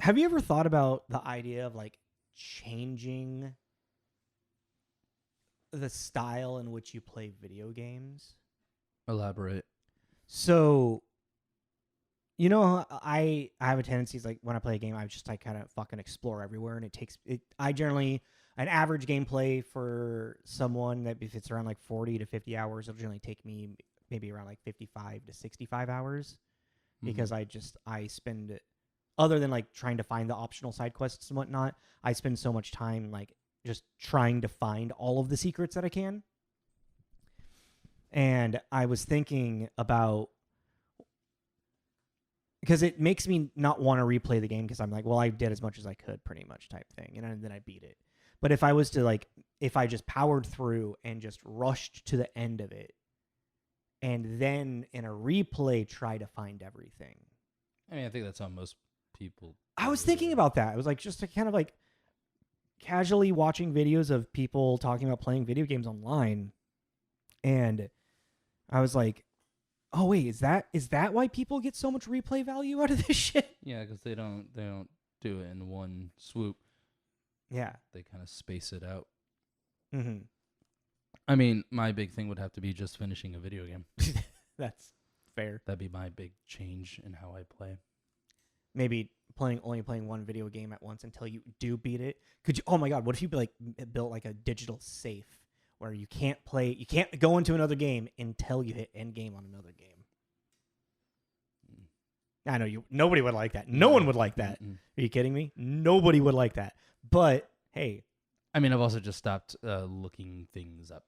Have you ever thought about the idea of like changing the style in which you play video games? Elaborate. So, I have a tendency is like when I play a game, I just like kind of fucking explore everywhere, and I generally an average gameplay for someone that if it's around like 40 to 50 hours, it'll generally take me maybe around like 55 to 65 hours because I spend, other than like trying to find the optional side quests and whatnot, I spend so much time like just trying to find all of the secrets that I can. And I was thinking about, because it makes me not want to replay the game because I'm like, well, I did as much as I could pretty much type thing. And then I beat it. But if I was to like, if I just powered through and just rushed to the end of it and then in a replay try to find everything. I mean, I think that's how most people. I was thinking about that. It was like just to kind of like casually watching videos of people talking about playing video games online. And I was like, oh wait, is that why people get so much replay value out of this shit? Yeah, because they don't do it in one swoop. Yeah, they kind of space it out. Mm-hmm. I mean, my big thing would have to be just finishing a video game. That's fair. That'd be my big change in how I play. Maybe only playing one video game at once until you do beat it. Could you? Oh my god, what if you like built like a digital safe where you can't go into another game until you hit end game on another game? I know nobody would like that. No one would like that. Are you kidding me? Nobody would like that. But hey, I mean, I've also just stopped looking things up.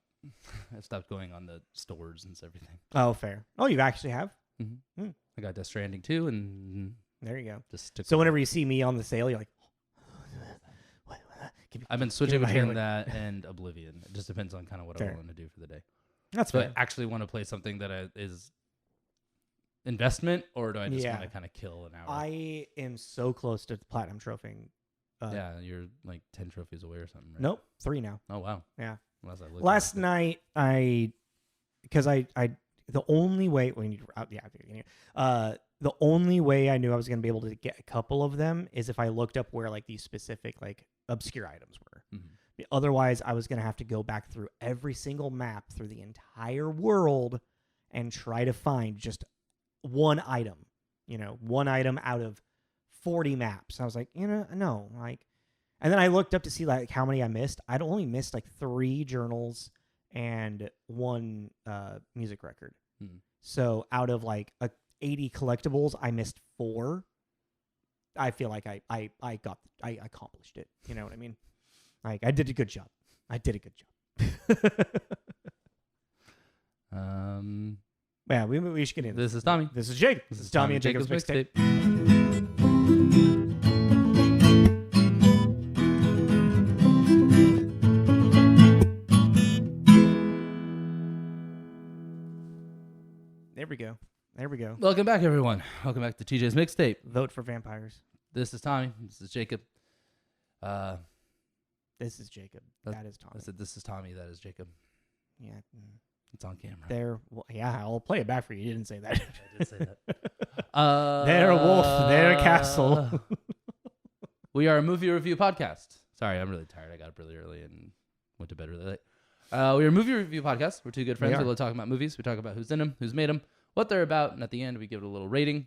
I've stopped going on the stores and everything. Oh, fair. Oh, you actually have? Mm-hmm. I got Death Stranding too, and there you go. So whenever you see me on the sale, you're like, I've been switching between that and Oblivion. It just depends on kind of what I want to do for the day. That's fair. So I actually want to play something that is investment, or do I just want to kind of kill an hour? I am so close to the platinum trophy. Yeah, you're like 10 trophies away or something, right? Nope, 3 now. Oh, wow. Yeah. Last night, because the only way, the only way I knew I was going to be able to get a couple of them is if I looked up where like these specific like obscure items were. Mm-hmm. Otherwise, I was going to have to go back through every single map through the entire world and try to find just one item, one item out of 40 maps. I was like, no, like, and then I looked up to see like how many I missed. I'd only missed like 3 journals and 1 music record. So out of like 80 collectibles, I missed 4. I feel like I accomplished it. You know what I mean? Like I did a good job. Yeah, we should get into this. This is Tommy. This is Jake. This is Tommy and Jacob's Mixtape. There we go. Welcome back, everyone. Welcome back to TJ's Mixtape. Vote for vampires. This is Tommy. This is Jacob. This is Jacob. That is Tommy. I said this is Tommy. That is Jacob. Yeah. It's on camera. I'll play it back for you. You didn't say that. I did say that. Their wolf, their castle. We are a movie review podcast. Sorry, I'm really tired. I got up really early and went to bed really late. We are a movie review podcast. We're 2 good friends. We love talking about movies. We talk about who's in them, who's made them, what they're about, and at the end, we give it a little rating.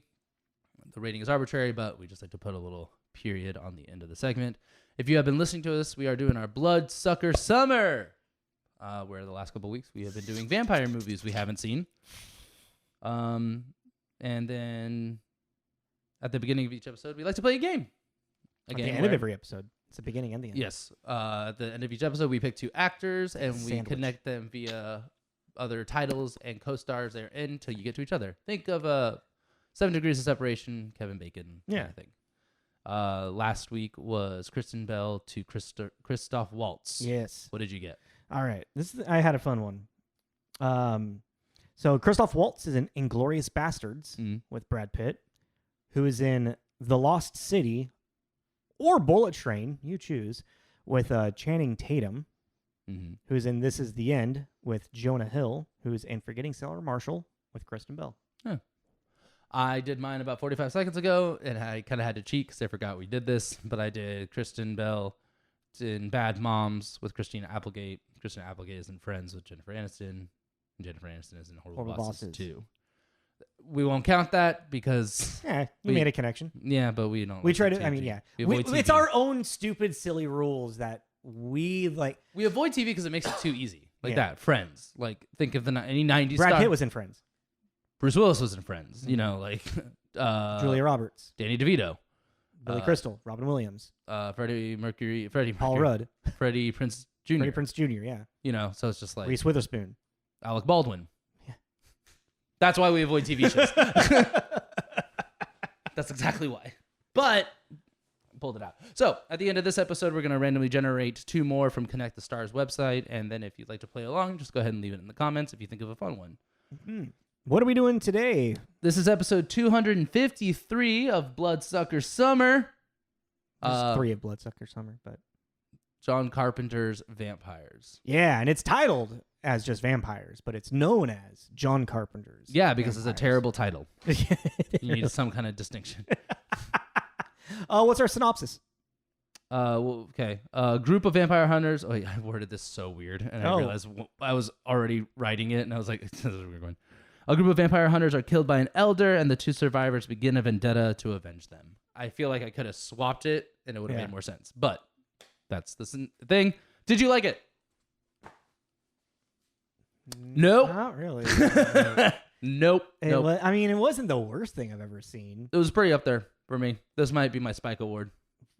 The rating is arbitrary, but we just like to put a little period on the end of the segment. If you have been listening to us, we are doing our Bloodsucker Summer, where the last couple of weeks we have been doing vampire movies we haven't seen. And then at the beginning of each episode, we like to play a game. At the end of every episode. It's the beginning and the end. Yes. At the end of each episode, we pick 2 actors, and we connect them via other titles and co-stars they're in until you get to each other. Think of 7 Degrees of Separation, Kevin Bacon kind of thing. Last week was Kristen Bell to Christoph Waltz. Yes. What did you get? All right. I had a fun one. So Christoph Waltz is in Inglourious Bastards with Brad Pitt, who is in The Lost City or Bullet Train, you choose, with Channing Tatum, who's in This Is the End with Jonah Hill, who's in Forgetting Sarah Marshall with Kristen Bell. Yeah. I did mine about 45 seconds ago, and I kind of had to cheat because I forgot we did this. But I did Kristen Bell in Bad Moms with Christina Applegate. Christina Applegate is in Friends with Jennifer Aniston. And Jennifer Aniston is in Horrible Bosses 2. We won't count that because... Yeah, you made a connection. Yeah, but we don't. We try to... I mean, yeah. It's our own stupid, silly rules that we like... We avoid TV because it makes it too easy. Like that. Friends. Like, think of any 90s Brad Pitt was in Friends. Bruce Willis was in Friends. You know, like... Julia Roberts. Danny DeVito. Billy Crystal. Robin Williams. Freddie Paul Rudd. Freddie Prinze Jr. Freddie Prinze Jr., yeah. You know, so it's just like... Reese Witherspoon. Alec Baldwin. Yeah. That's why we avoid TV shows. That's exactly why. But... pulled it out. So, at the end of this episode, we're going to randomly generate 2 more from Connect the Stars website. And then if you'd like to play along, just go ahead and leave it in the comments if you think of a fun one. Mm-hmm. What are we doing today? This is episode 253 of Bloodsucker Summer. There's 3 of Bloodsucker Summer, but... John Carpenter's Vampires. Yeah, and it's titled as just Vampires, but it's known as John Carpenter's Yeah, because Vampires. it's a terrible title. You need some kind of distinction. What's our synopsis? Okay. Group of vampire hunters. Oh, yeah, I worded this so weird, and I realized I was already writing it, and I was like, "This is a weird one." A group of vampire hunters are killed by an elder, and the 2 survivors begin a vendetta to avenge them. I feel like I could have swapped it, and it would have made more sense. But that's the thing. Did you like it? Nope. Not really. Nope. I mean, it wasn't the worst thing I've ever seen. It was pretty up there for me. This might be my Spike Award.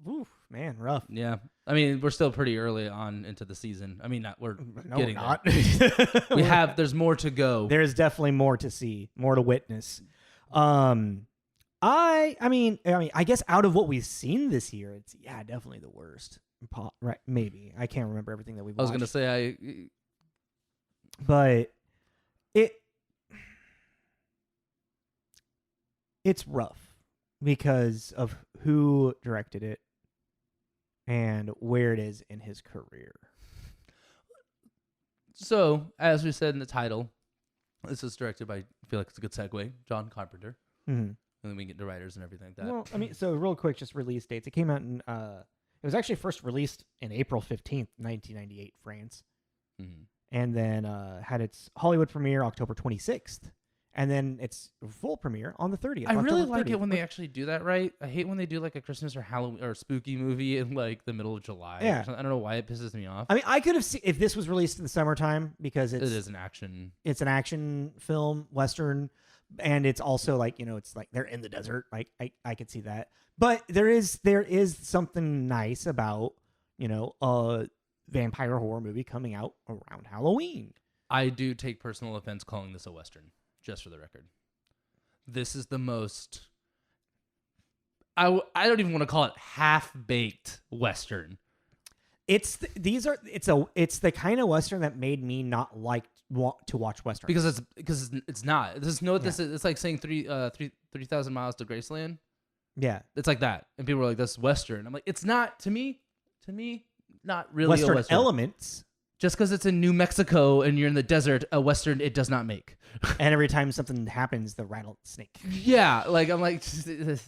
Oof, man, rough. Yeah. I mean, we're still pretty early on into the season. I mean, we're getting not. there. There's more to go. There's definitely more to see, more to witness. I mean, I guess out of what we've seen this year, it's definitely the worst. Right? Maybe I can't remember everything that we've watched. I was gonna say but it's rough because of who directed it and where it is in his career. So, as we said in the title, this is directed by, I feel like it's a good segue, John Carpenter. Mm-hmm. And then we get to writers and everything like that. Well, I mean, so real quick, just release dates. It came out in, it was actually first released in April 15th, 1998, France. Mm-hmm. And then had its Hollywood premiere October 26th. And then its full premiere on the 30th. I really October like 30th. it when they actually do that right. I hate when they do like a Christmas or Halloween or spooky movie in like the middle of July. Yeah. I don't know why it pisses me off. I mean, I could have seen if this was released in the summertime because it is an action. It's an action film, Western, and it's also like, it's like they're in the desert. Like I could see that. But there is something nice about, a vampire horror movie coming out around Halloween. I do take personal offense calling this a Western. Just for the record, this is the most. I don't even want to call it half-baked Western. It's the kind of Western that made me not want to watch Westerns because it's not. This is this is. It's like saying 3,000 miles to Graceland. Yeah, it's like that, and people are like, "That's Western." I'm like, it's not to me. To me, not really Western, a Western. Elements. Just because it's in New Mexico and you're in the desert, a Western it does not make. And every time something happens, the rattlesnake. Yeah, like I'm like,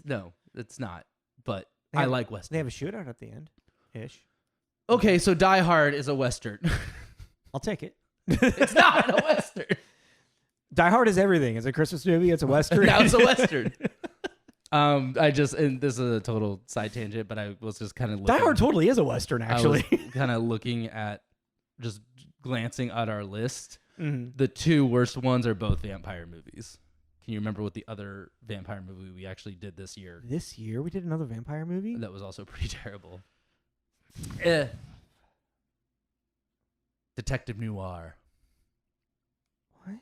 no, it's not. But I like Western. They have a shootout at the end, ish. Okay, so Die Hard is a Western. I'll take it. It's not a Western. Die Hard is everything. It's a Christmas movie. It's a Western. Now it's a Western. And this is a total side tangent, but I was just kind of looking. Die Hard totally is a Western, actually. Kind of looking at, just glancing at our list. Mm-hmm. The 2 worst ones are both vampire movies. Can you remember what the other vampire movie we actually did this year? This year we did another vampire movie? That was also pretty terrible. Detective Noir. What?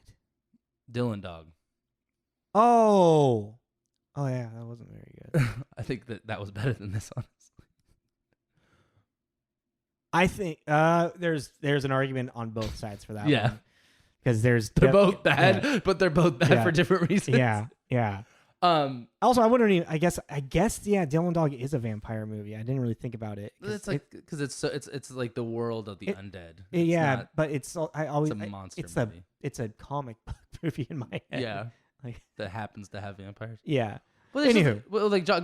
Dylan Dog. Oh yeah, that wasn't very good. I think that was better than this, honestly. I think there's an argument on both sides for that. Yeah, one. Because they're both bad, but they're both bad for different reasons. Yeah. Also, I wouldn't even. I guess. Dylan Dog is a vampire movie. I didn't really think about it. It's like because it's like the world of the undead. But it's a monster movie. It's a comic book movie in my head. Yeah. that happens to have vampires. Yeah. Well, Anywho.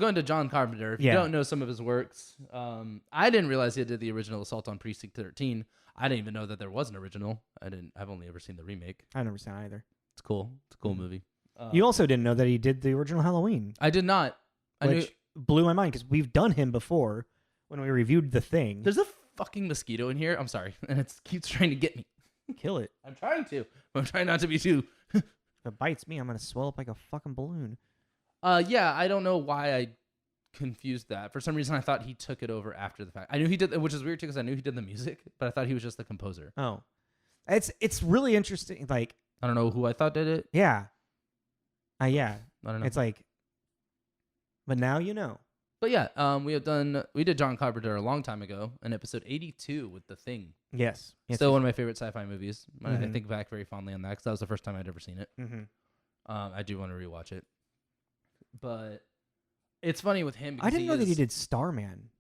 Going to John Carpenter. If you don't know some of his works, I didn't realize he did the original Assault on Precinct 13. I didn't even know that there was an original. I've only ever seen the remake. I've never seen it either. It's cool. It's a cool movie. You also didn't know that he did the original Halloween. I did not. Which blew my mind because we've done him before when we reviewed The Thing. There's a fucking mosquito in here. I'm sorry. And it keeps trying to get me. Kill it. I'm trying to. I'm trying not to be too. If it bites me, I'm going to swell up like a fucking balloon. Yeah, I don't know why I confused that. For some reason, I thought he took it over after the fact. I knew he did, which is weird too, because I knew he did the music, but I thought he was just the composer. Oh, it's really interesting. Like, I don't know who I thought did it. Yeah. Yeah. I don't know. It's like, but now you know. But yeah, we did John Carpenter a long time ago in episode 82 with The Thing. Yes. Still one of my favorite sci-fi movies. I think back very fondly on that because that was the first time I'd ever seen it. I do want to rewatch it. But it's funny with him. Because I didn't know that he did Starman.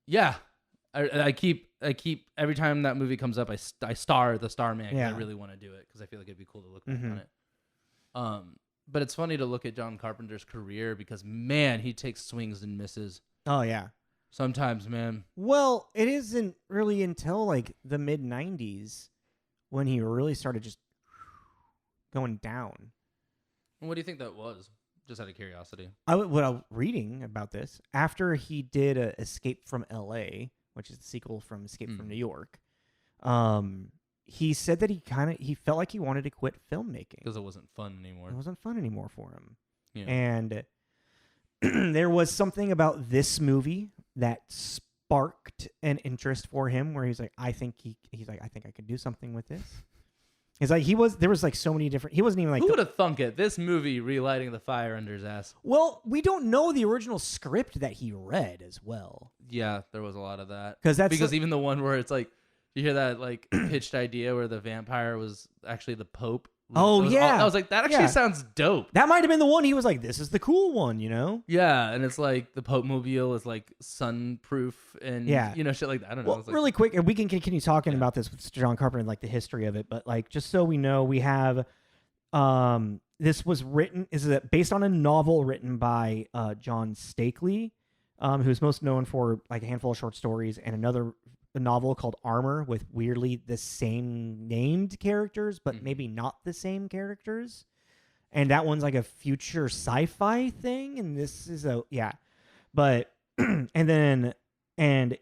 Yeah. I keep every time that movie comes up, I star the Starman because I really want to do it because I feel like it'd be cool to look back on it. But it's funny to look at John Carpenter's career because, man, he takes swings and misses. Oh, yeah. Sometimes, man. Well, it isn't really until like the mid-90s when he really started just going down. And what do you think that was? Just out of curiosity. I was reading about this. After he did Escape from L.A., which is the sequel from Escape from New York, he said that he felt like he wanted to quit filmmaking because it wasn't fun anymore. It wasn't fun anymore for him. Yeah. And there was something about this movie that sparked an interest for him where he's like, I think I could do something with this. It's like there was like so many different, he wasn't even like, who would have thunk it? This movie relighting the fire under his ass. Well, we don't know the original script that he read as well. Yeah, there was a lot of that. Because even the one where it's like, you hear that like pitched idea where the vampire was actually the Pope. Oh, yeah. I was like, that actually sounds dope. That might have been the one he was like, this is the cool one, you know? Yeah, and it's like the Pope mobile is like sunproof and shit like that. I don't know. Well, really quick, and we can continue talking about this with John Carpenter and like the history of it, but like just so we know, we have this was based on a novel written by John Stakely, who's most known for like a handful of short stories and another novel called Armor with weirdly the same named characters, but maybe not the same characters. And that one's like a future sci-fi thing. And this is but, and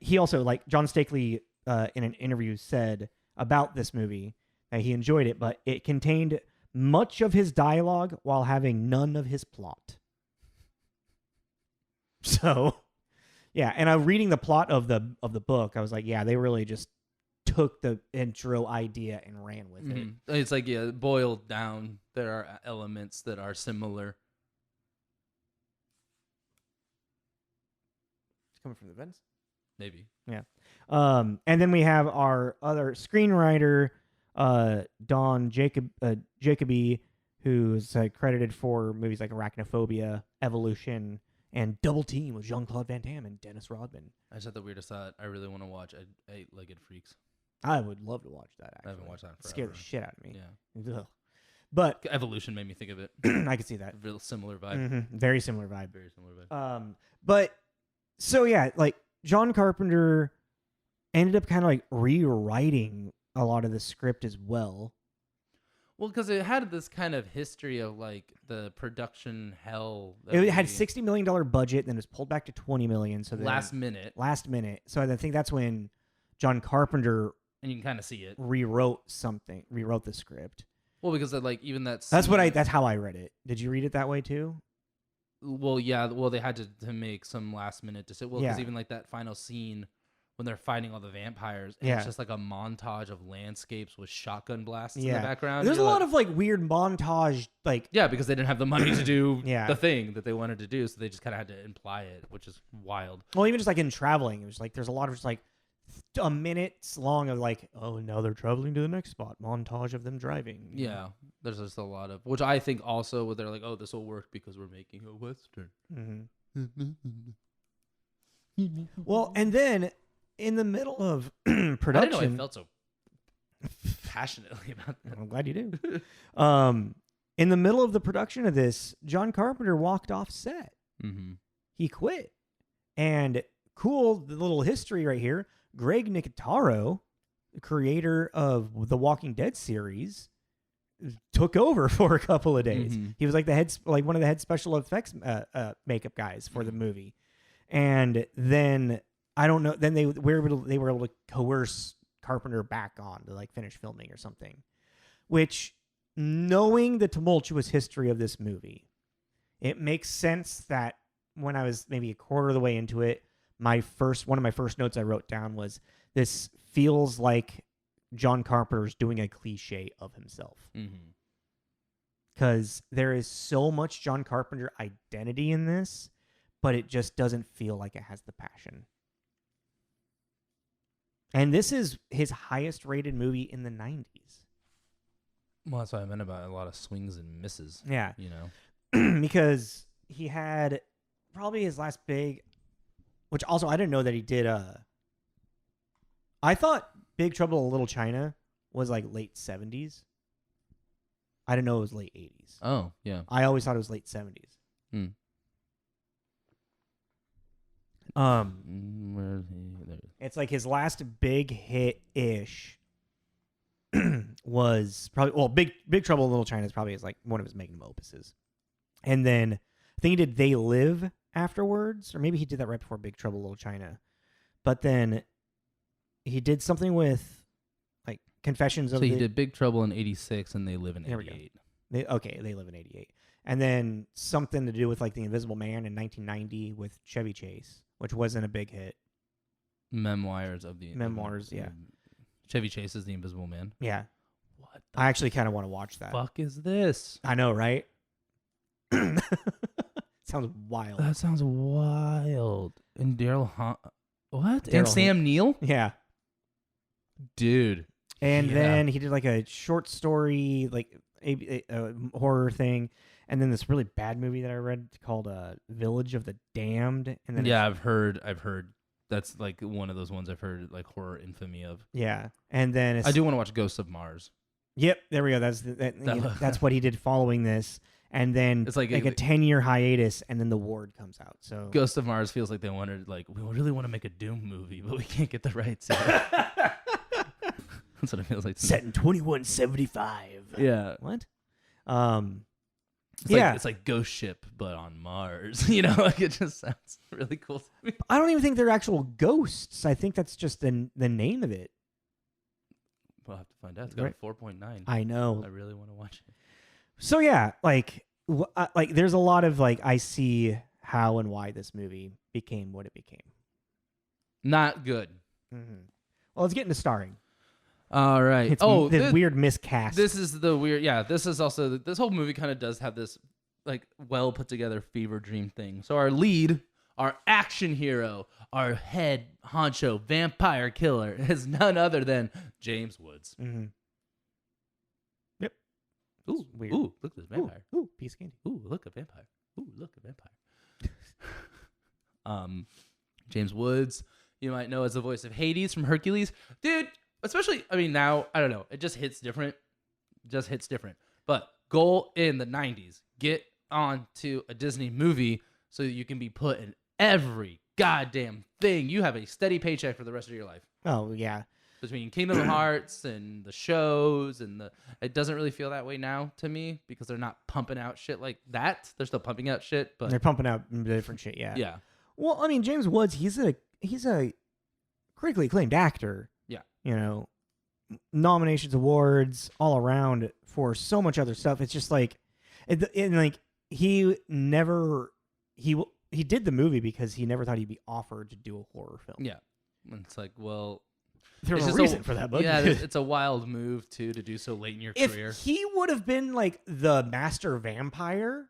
he also like John Stakely in an interview said about this movie that he enjoyed it, but it contained much of his dialogue while having none of his plot. So yeah, and reading the plot of the book, I was like, yeah, they really just took the intro idea and ran with it. It's like, boiled down, there are elements that are similar. It's coming from the vents? Maybe. Yeah. And then we have our other screenwriter, Don Jakoby, who's credited for movies like Arachnophobia, Evolution, and Double Team with Jean-Claude Van Damme and Dennis Rodman. I just had the weirdest thought. I really want to watch Eight-Legged Freaks. I would love to watch that, actually. I haven't watched that in forever. Scared the shit out of me. Yeah. Ugh. But Evolution made me think of it. I could see that. Real similar vibe. Very similar vibe. Very similar vibe. But, so yeah, like, John Carpenter ended up kind of like rewriting a lot of the script as well. Well, because it had this kind of history of like the production hell. It had $60 million budget, then it was pulled back to $20 million. So last minute. So I think that's when John Carpenter, and you can kind of see it, rewrote the script. Well, because like even that's how I read it. Did you read it that way too? Well, yeah. Well, they had to make some last minute decision. Well, because even like that final scene when they're fighting all the vampires, and it's just like a montage of landscapes with shotgun blasts in the background. There's a lot of like weird montage, like because they didn't have the money to do the thing that they wanted to do, so they just kind of had to imply it, which is wild. Well, even just like in traveling, it was like there's a lot of just like a minute's long of like, oh, now they're traveling to the next spot, montage of them driving. Yeah, there's just a lot of, which I think also where they're like, oh, this will work because we're making a western. Well, and then in the middle of production, I didn't know I felt so passionately about that. I'm glad you do. In the middle of the production of this, John Carpenter walked off set. Mm-hmm. He quit. And cool, the little history right here. Greg Nicotero, the creator of the Walking Dead series, took over for a couple of days. Mm-hmm. He was like one of the head special effects makeup guys for the movie. And then I don't know. Then they were able to coerce Carpenter back on to like finish filming or something. Which, knowing the tumultuous history of this movie, it makes sense that when I was maybe a quarter of the way into it, one of my first notes I wrote down was, this feels like John Carpenter's doing a cliche of himself. Because there is so much John Carpenter identity in this, but it just doesn't feel like it has the passion. And this is his highest rated movie in the 90s. Well, that's what I meant about a lot of swings and misses. Yeah. You know? Because he had probably his last big, which also I didn't know that he did. I thought Big Trouble in Little China was like late 70s. I didn't know it was late 80s. Oh, yeah. I always thought it was late 70s. Where is he? There. It's like his last big hit-ish was probably, Big Trouble in Little China is probably like one of his magnum opuses. And then I think he did They Live afterwards, or maybe he did that right before Big Trouble in Little China. But then he did something with like Confessions of So he did Big Trouble in 86 and They Live in 88. They Live in 88. And then something to do with like The Invisible Man in 1990 with Chevy Chase, which wasn't a big hit. Memoirs, yeah. Chevy Chase is The Invisible Man. Yeah. What? I actually kind of want to watch that. Fuck is this? I know, right? Sounds wild. That sounds wild. And Daryl what? Daryl And Sam Neill? Yeah. Dude. And then he did like a short story, like a horror thing. And then this really bad movie that I read called Village of the Damned. And then I've heard that's like one of those ones I've heard like horror infamy of. Yeah. And then I do want to watch Ghosts of Mars. Yep, there we go. That's what he did following this. And then it's like a 10-year hiatus, and then The Ward comes out. So Ghost of Mars feels like they wanted, like, we really want to make a Doom movie, but we can't get the rights. That's what it feels like. Set in 2175. Yeah. What? It's like Ghost Ship, but on Mars. You know, like it just sounds really cool to me. I don't even think they're actual ghosts. I think that's just the name of it. We'll have to find out. It's got a 4.9. I know. I really want to watch it. So yeah, like there's a lot of like I see how and why this movie became what it became. Not good. Mm-hmm. Well, let's get into starring. All right. This weird miscast. This is the weird. Yeah, this is also this whole movie kind of does have this like well put together fever dream thing. So our lead, our action hero, our head honcho vampire killer is none other than James Woods. Mm-hmm. Ooh, weird. Ooh, look at this vampire. Ooh, piece of candy. Ooh, look a vampire. Ooh, look a vampire. James Woods, you might know as the voice of Hades from Hercules. Dude, especially, I mean, now, I don't know. It just hits different. But goal in the 90s, get onto a Disney movie so that you can be put in every goddamn thing. You have a steady paycheck for the rest of your life. Oh, yeah. Between Kingdom Hearts and the shows and it doesn't really feel that way now to me because they're not pumping out shit like that. They're still pumping out shit, but they're pumping out different shit. Yeah. Yeah. Well, I mean, James Woods, he's a critically acclaimed actor. Yeah. You know, nominations, awards, all around for so much other stuff. It's just like, he did the movie because he never thought he'd be offered to do a horror film. Yeah. It's like, well, there's a reason for that, but yeah, it's a wild move too to do so late in your career. If he would have been like the master vampire,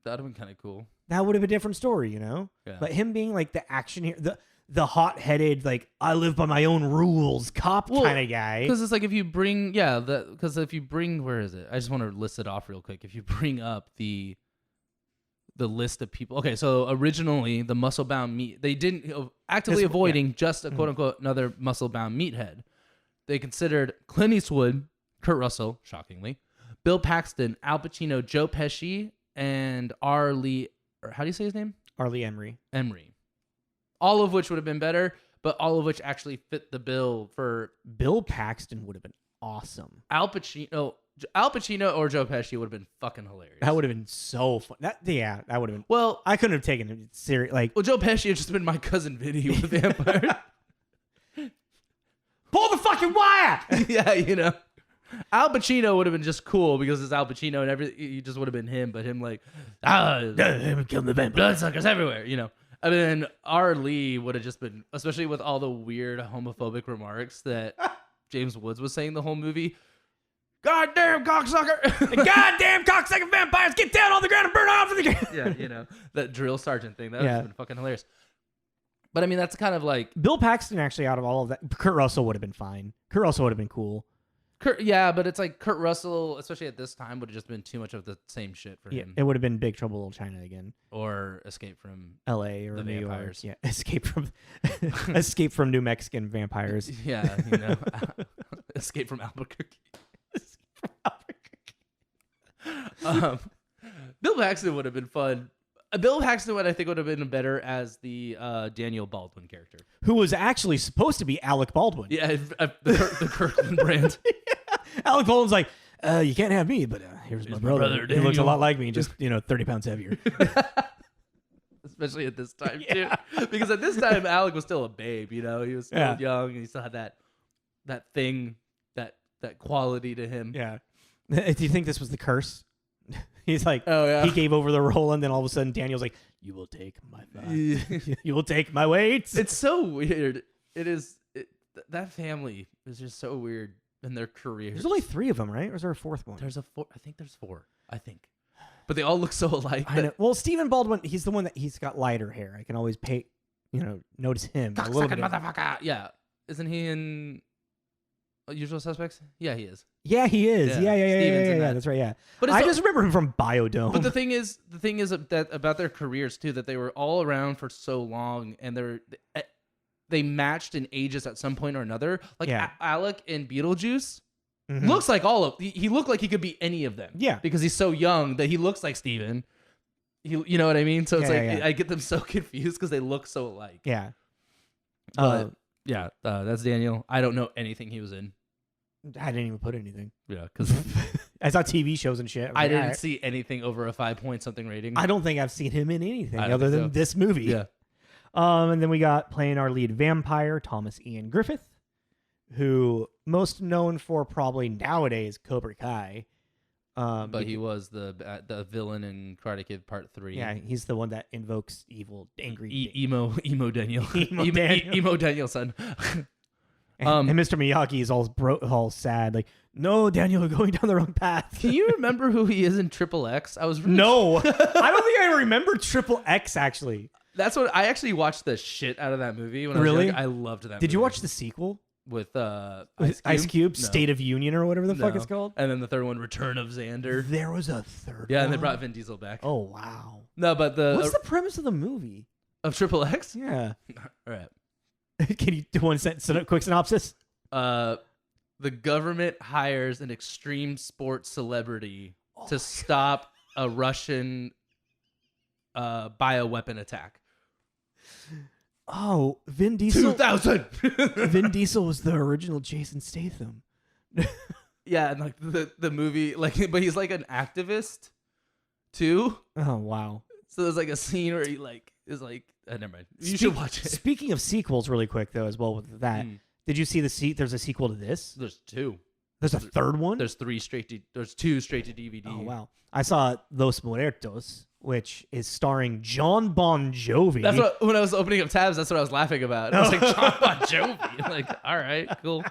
that'd have been kind of cool. That would have been a different story, you know. Yeah. But him being like the action here, the hot-headed, like I live by my own rules, cop kind of guy. Because it's like if you bring, where is it? I just want to list it off real quick. If you bring up the list of people. Okay, so originally the muscle-bound meat, they didn't actively avoiding just a quote-unquote another muscle-bound meathead. They considered Clint Eastwood, Kurt Russell, shockingly, Bill Paxton, Al Pacino, Joe Pesci, and R. Lee. Or how do you say his name? R. Lee Emery. All of which would have been better, but all of which actually fit the bill for Bill Paxton would have been awesome. Al Pacino or Joe Pesci would have been fucking hilarious. That would have been so fun. That would have been. Well, I couldn't have taken it serious. Like, Joe Pesci had just been my cousin Vinny with the vampire. pull the fucking wire. Yeah, Al Pacino would have been just cool because it's Al Pacino and he just would have been him, but him like, kill the vampire, bloodsuckers everywhere, I mean, R. Lee would have just been, especially with all the weird homophobic remarks that James Woods was saying the whole movie. Goddamn cocksucker! Goddamn cocksucker vampires, get down on the ground and burn off to the ground. Yeah, that drill sergeant thing. That would have been fucking hilarious. But I mean, that's kind of like... Bill Paxton, actually, out of all of that, Kurt Russell would have been fine. Kurt Russell would have been cool. But it's like Kurt Russell, especially at this time, would have just been too much of the same shit for him. It would have been Big Trouble in Little China again. Or Escape from L.A. or the New vampires. York. Yeah, Escape from New Mexican vampires. Yeah, Escape from Albuquerque. Bill Paxton would have been fun. Bill Paxton I think would have been better as the Daniel Baldwin character, who was actually supposed to be Alec Baldwin. Yeah, the Kirkland brand. Alec Baldwin's like, you can't have me, but here's my brother. He looks a lot like me, just 30 pounds heavier. Especially at this time, too, because at this time Alec was still a babe. He was still young, and he still had that thing, that quality to him. Yeah. Do you think this was the curse? He's like, oh yeah, he gave over the role, and then all of a sudden Daniel's like, you will take my thigh. You will take my weights. It's so weird. It is. That family is just so weird in their careers. There's only 3 of them, right? Or is there a 4th one? There's a 4. I think there's 4. I think, but they all look so alike. I know. Well, Stephen Baldwin, he's the one that he's got lighter hair. I can always notice him a little bit. Motherfucker. Yeah, isn't he in Usual Suspects? Yeah, he is. Yeah, he is. Yeah. That's right. Yeah, but I just remember him from Biodome. But the thing is that about their careers too, that they were all around for so long, and they matched in ages at some point or another. Like Alec in Beetlejuice looks like he looked like he could be any of them. Yeah, because he's so young that he looks like Steven. You know what I mean? So it's I get them so confused because they look so alike. Yeah. But that's Daniel. I don't know anything he was in. I didn't even put anything. Yeah, because I saw TV shows and shit. I didn't see anything over a 5-point-something rating. I don't think I've seen him in anything other than this movie. Yeah. And then we got playing our lead vampire, Thomas Ian Griffith, who most known for probably nowadays Cobra Kai. But he was the villain in Karate Kid Part 3. Yeah, he's the one that invokes evil, angry emo Daniel, emo Daniel son. And Mr. Miyagi is all sad, like, no, Daniel, you're going down the wrong path. Can you remember who he is in Triple X? No, I don't think I remember Triple X actually. That's what I actually watched the shit out of that movie when I was young. I loved that. Did you watch the sequel with Ice Cube? No. State of Union or whatever the fuck it's called? And then the third one, Return of Xander. There was a third. Yeah, one? and they brought Vin Diesel back. Oh wow. No, but what's the premise of the movie of Triple X? Yeah. All right. Can you do one quick synopsis? The government hires an extreme sports celebrity to stop a Russian bioweapon attack. Oh, Vin Diesel. 2000. Vin Diesel was the original Jason Statham. Yeah, and like the movie, like, but he's like an activist too. Oh wow. So there's like a scene where he like is like, never mind. You should watch it. Speaking of sequels, really quick though, as well with that, did you see there's a sequel to this? There's 2. There's a third one. There's 2 straight to DVD. Oh wow! I saw Los Muertos, which is starring John Bon Jovi. That's what, when I was opening up tabs, that's what I was laughing about. I was like, John Bon Jovi. Like, all right, cool.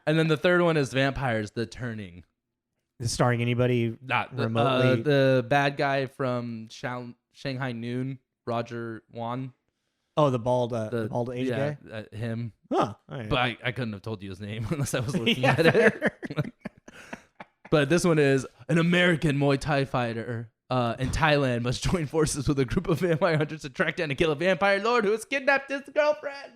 And then the third one is Vampires: The Turning. Is it starring anybody not remotely? The bad guy from Shanghai Noon, Roger Wan. Oh, the bald Asian guy? Him. Huh. Right. But I couldn't have told you his name unless I was looking at it. But this one is an American Muay Thai fighter in Thailand must join forces with a group of vampire hunters to track down and kill a vampire lord who has kidnapped his girlfriend.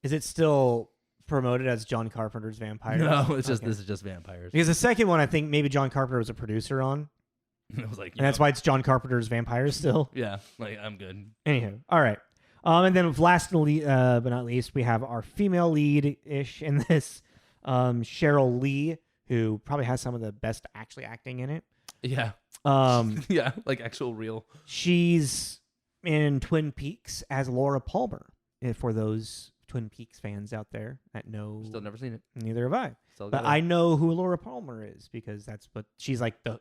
Is it still promoted as John Carpenter's Vampires? No, it's just this is just vampires. Because the second one, I think maybe John Carpenter was a producer on. I was like, and that's why it's John Carpenter's Vampires still. Yeah, like I'm good. Anywho, all right. And then last but not least, we have our female lead-ish in this, Sheyl Lee, who probably has some of the best actually acting in it. Yeah. Yeah, like actual real. She's in Twin Peaks as Laura Palmer. For those Twin Peaks fans out there that know, Still never seen it. Neither have I. Still But I know who Laura Palmer is because that's what she's like the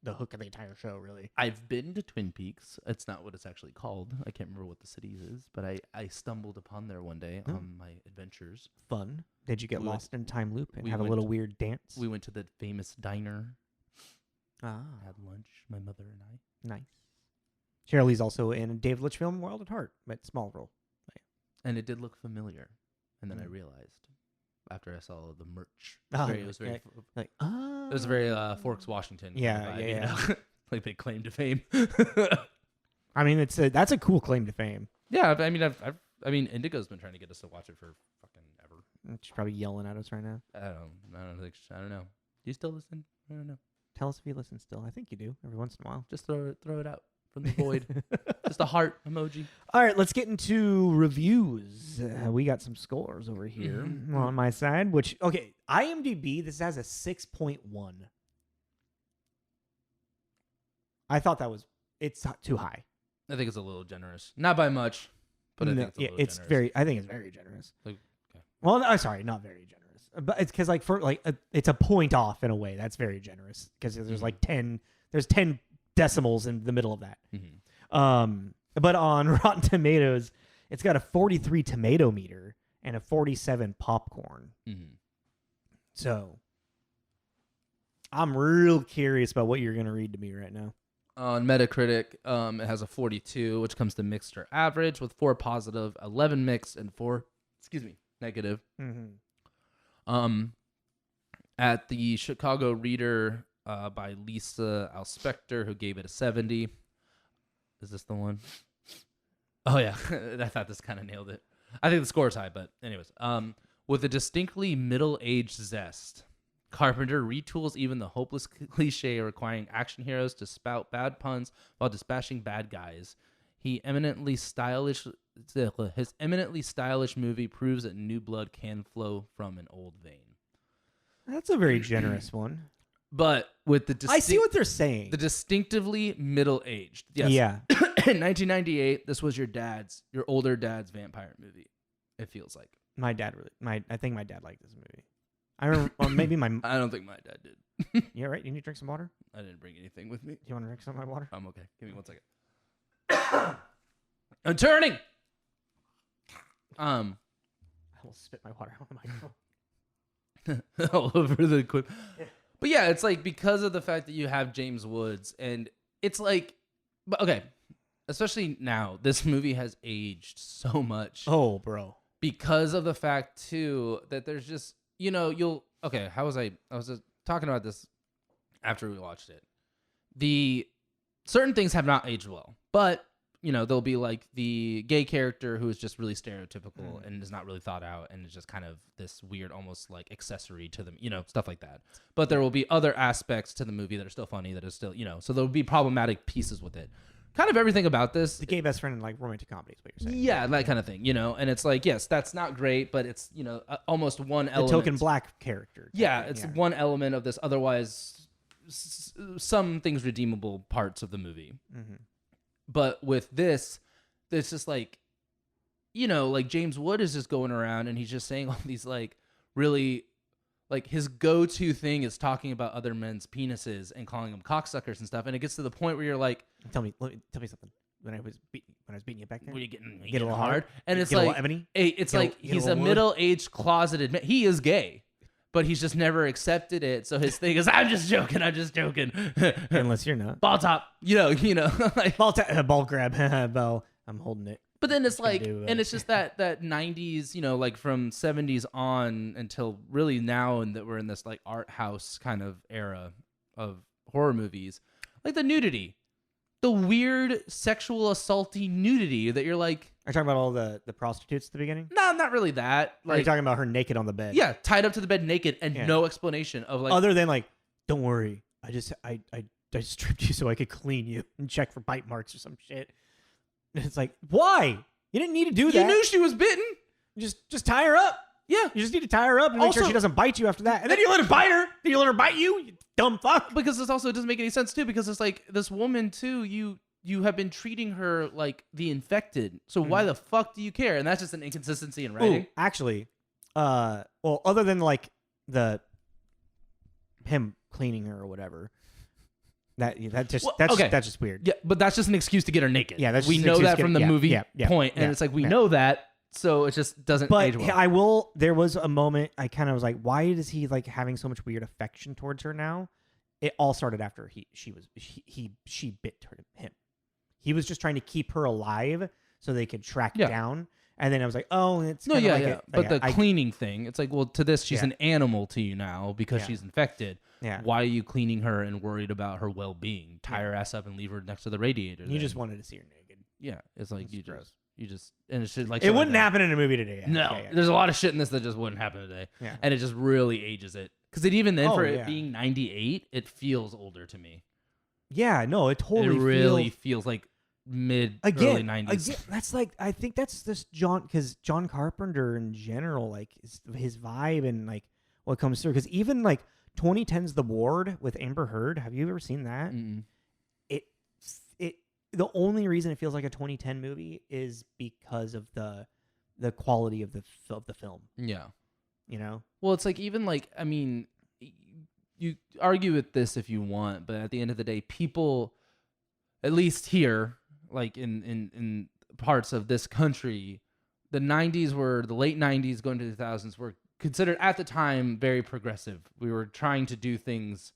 hook of the entire show, really. I've been to Twin Peaks. It's not what it's actually called. I can't remember what the city is, but I stumbled upon there one day on my adventures. Fun. Did you get lost in time loop and we have a little weird dance? We went to the famous diner. Ah. Had lunch, my mother and I. Nice. Sheyl Lee's also in a David Lynch film, Wild at Heart, but small role. And it did look familiar. And then I realized after I saw the merch. It was very it was very Forks, Washington. Yeah, vibe, you know? Like they claim to fame. I mean, that's a cool claim to fame. Yeah, I mean, Indigo's been trying to get us to watch it for fucking ever. She's probably yelling at us right now. I don't know. Do you still listen? I don't know. Tell us if you listen still. I think you do every once in a while. Just throw it out from the void. Just a heart emoji. All right, let's get into reviews. We got some scores over here on my side, which, okay, IMDb, this has a 6.1. I thought it's too high. I think it's a little generous. Not by much, but I think it's a little generous. I think it's very generous. Okay. Well, no, sorry, not very generous. But it's because it's a point off in a way. That's very generous because there's like 10 decimals in the middle of that. But on Rotten Tomatoes, it's got a 43 tomato meter and a 47 popcorn. So I'm real curious about what you're going to read to me right now. On Metacritic, it has a 42, which comes to mixed or average, with 4 positive, 11 mixed, and 4 negative. At the Chicago Reader by Lisa Alspector, who gave it a 70. Is this the one? Oh, yeah. I thought this kind of nailed it. I think the score is high, but anyways. With a distinctly middle-aged zest, Carpenter retools even the hopeless cliche requiring action heroes to spout bad puns while dispatching bad guys. His eminently stylish movie proves that new blood can flow from an old vein. That's a very generous one. But with the I see what they're saying. The distinctively middle-aged. Yes. Yeah. In 1998, this was your older dad's vampire movie. It feels like. I think my dad liked this movie. I remember, or maybe I don't think my dad did. Yeah, right. You need to drink some water. I didn't bring anything with me. Do you want to drink some of my water? I'm okay. Give me 1 second. I'm turning. I will spit my water out on the microphone. All over the equipment. But yeah, it's like because of the fact that you have James Woods, and it's like, okay, especially now, this movie has aged so much. Oh, bro. Because of the fact too that there's just, how was I was just talking about this after we watched it. The certain things have not aged well, but there'll be like the gay character who is just really stereotypical and is not really thought out and is just kind of this weird, almost like accessory to them, stuff like that. But there will be other aspects to the movie that are still funny, that are still, so there'll be problematic pieces with it. Kind of everything about this. The gay best friend in like romantic comedy is what you're saying. Yeah, that kind of thing, and it's like, yes, that's not great, but it's, almost one element. The token black character. Yeah, it's one element of this otherwise some things redeemable parts of the movie. But with this, it's just like, like James Wood is just going around and he's just saying all these like really, like his go-to thing is talking about other men's penises and calling them cocksuckers and stuff. And it gets to the point where you're like, tell me something. When I was beating you back there, were you getting a little hard? And it's like, he's a middle-aged closeted man. He is gay, but he's just never accepted it. So his thing is, I'm just joking. Unless you're not. Ball top, like ball grab, ball. I'm holding it. But then it's like, and it's just that 90s, like from 70s on until really now, and that we're in this like art house kind of era of horror movies, like the nudity, the weird sexual assaulty nudity that you're like, Are you talking about all the prostitutes at the beginning? No, not really that. Or are you talking about her naked on the bed? Yeah, tied up to the bed naked and no explanation of like other than like, don't worry, I stripped you so I could clean you and check for bite marks or some shit. And it's like, why? You didn't need to do that. You knew she was bitten. Just tie her up. Yeah. You just need to tie her up and make sure she doesn't bite you after that. And then you let her bite her. Then you let her bite you dumb fuck. Because this also doesn't make any sense too, because it's like this woman too, you have been treating her like the infected. So why the fuck do you care? And that's just an inconsistency in writing. Ooh, actually, well, other than like him cleaning her or whatever. That's just weird. Yeah, but that's just an excuse to get her naked. Yeah, we know that from the movie point, and it's like we know that, so it just doesn't age well. I will. There was a moment I kind of was like, why is he like having so much weird affection towards her now? It all started after she bit him. He was just trying to keep her alive so they could track down. And then I was like, oh, it's but the cleaning thing, it's like, well, to this, she's an animal to you now because she's infected. Yeah. Why are you cleaning her and worried about her well-being? Tie her ass up and leave her next to the radiator. You just wanted to see her naked. Yeah, it's like you just, and it's like it wouldn't happen in a movie today. No, there's a lot of shit in this that just wouldn't happen today. Yeah. And it just really ages it because even then, for it being 98, it feels older to me. Yeah, no, it totally really feels like early 90s. Again, that's like, I think that's just because John Carpenter in general, like his vibe and like what comes through. Because even like 2010's The Ward with Amber Heard, have you ever seen that? Mm-mm. The only reason it feels like a 2010 movie is because of the quality of the film. Yeah, you know. Well, it's like even like, I mean, you argue with this if you want, but at the end of the day, people, at least here, like in parts of this country, the late 90s going to the 2000s were considered at the time very progressive. We were trying to do things.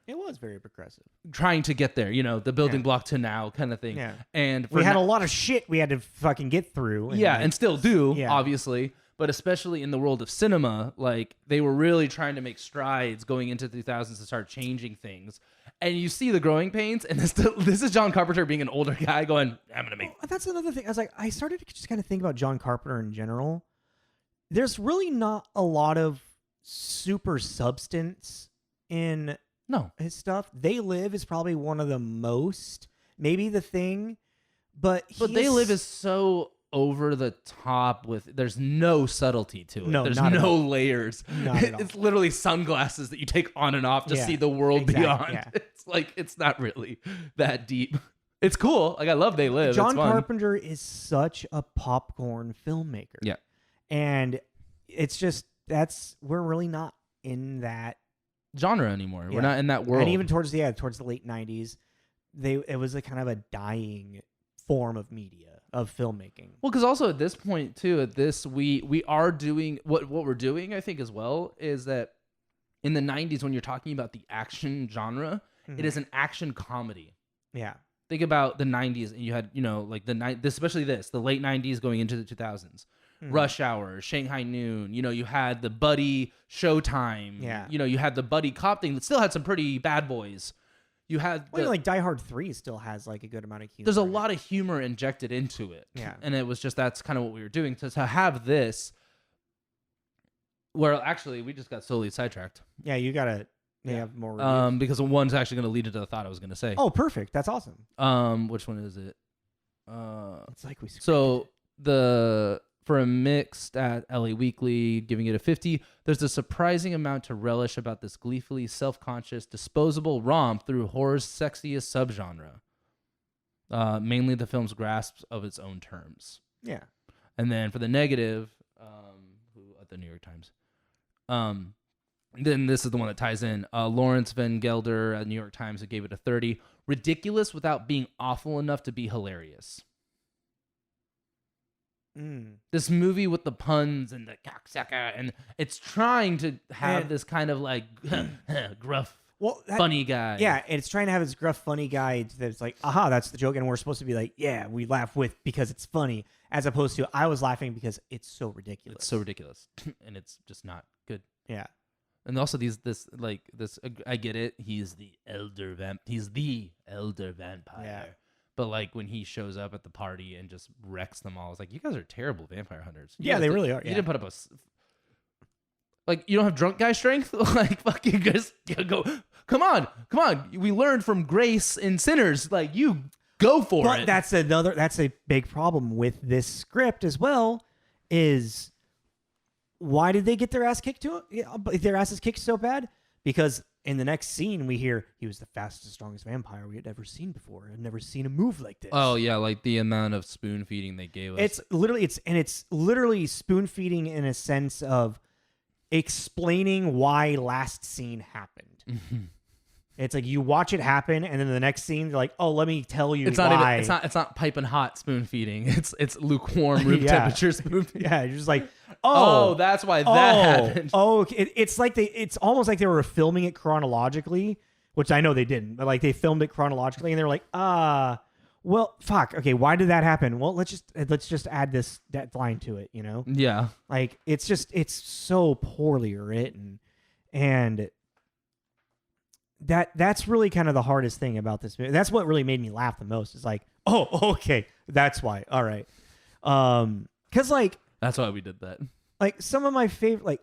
It was very progressive. Trying to get there, the building block to now kind of thing. Yeah. And we had a lot of shit we had to fucking get through. And still do, obviously. But especially in the world of cinema, like they were really trying to make strides going into the 2000s to start changing things. And you see the growing pains, and this is John Carpenter being an older guy going, I'm going to make... That's another thing. I started to just kind of think about John Carpenter in general. There's really not a lot of super substance in his stuff. They Live is probably one of the most, maybe The Thing, but They Live is so over the top with, there's no subtlety to it. No, there's no layers. Not at all. It's literally sunglasses that you take on and off to see the world beyond. Yeah. It's like, it's not really that deep. It's cool. Like, I love They Live. John Carpenter is such a popcorn filmmaker. Yeah. And it's just, we're really not in that genre anymore. We're not in that world. And even towards the late 90s, it was a kind of a dying form of media, of filmmaking. Well, because also at this point too, we are doing what we're doing, I think, as well, is that in the 90s, when you're talking about the action genre, it is an action comedy. Yeah. Think about the 90s, and you had, like especially the late 90s going into the 2000s. Rush Hour, Shanghai Noon, you had the buddy Showtime. Yeah. You had the buddy cop thing that still had some pretty bad boys. You had like Die Hard 3 still has like a good amount of humor. There's a lot of humor injected into it. Yeah. And it was just, that's kind of what we were doing. To have this, where actually we just got solely sidetracked. Yeah, you gotta have more reviews. Because one's actually going to lead into the thought I was going to say. Oh, perfect. That's awesome. Which one is it? It's like we scripted. So for a mixed at LA Weekly, giving it a 50, there's a surprising amount to relish about this gleefully self-conscious, disposable romp through horror's sexiest subgenre. Mainly the film's grasp of its own terms. Yeah. And then for the negative, at the New York Times, then this is the one that ties in. Lawrence Van Gelder at New York Times, gave it a 30. Ridiculous without being awful enough to be hilarious. This movie with the puns and the cocksucker, and it's trying to have this kind of like gruff, funny guy. Yeah, it's trying to have this gruff, funny guy that's like, aha, that's the joke, and we're supposed to be like, yeah, we laugh because it's funny, as opposed to I was laughing because it's so ridiculous. It's so ridiculous, and it's just not good. Yeah. And also I get it. He's the elder vampire. Yeah. But like when he shows up at the party and just wrecks them all, it's like, you guys are terrible vampire hunters. Yeah, they really are. You didn't put up like, you don't have drunk guy strength. Like, fucking just go. Come on. We learned from Grace and Sinners. Like, you go for it. But that's a big problem with this script as well. Is why did they get their asses kicked so bad? Because in the next scene, we hear he was the fastest, strongest vampire we had ever seen before. I've never seen a move like this. Oh yeah, like the amount of spoon feeding they gave us. It's literally spoon feeding in a sense of explaining why last scene happened. It's like you watch it happen, and then the next scene, you're like, "Oh, let me tell you why." It's not piping hot spoon feeding. It's lukewarm room temperature spoon feeding. Yeah, you're just like, that's why that happened. Oh, it's almost like they were filming it chronologically, which I know they didn't, but like they filmed it chronologically, and they were like, well, fuck. Okay, why did that happen? Well, let's just add that line to it. You know? Yeah. Like it's so poorly written, and that's really kind of the hardest thing about this movie. That's what really made me laugh the most. Is like, oh, okay, that's why. All right, because like that's why we did that. Like some of my favorite, like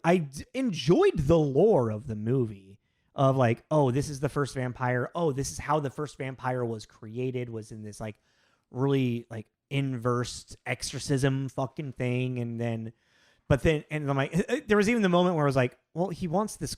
enjoyed the lore of the movie of like, oh, this is the first vampire. Oh, this is how the first vampire was created. Was in this like really like inverse exorcism fucking thing, and I'm like, there was even the moment where I was like, well, he wants this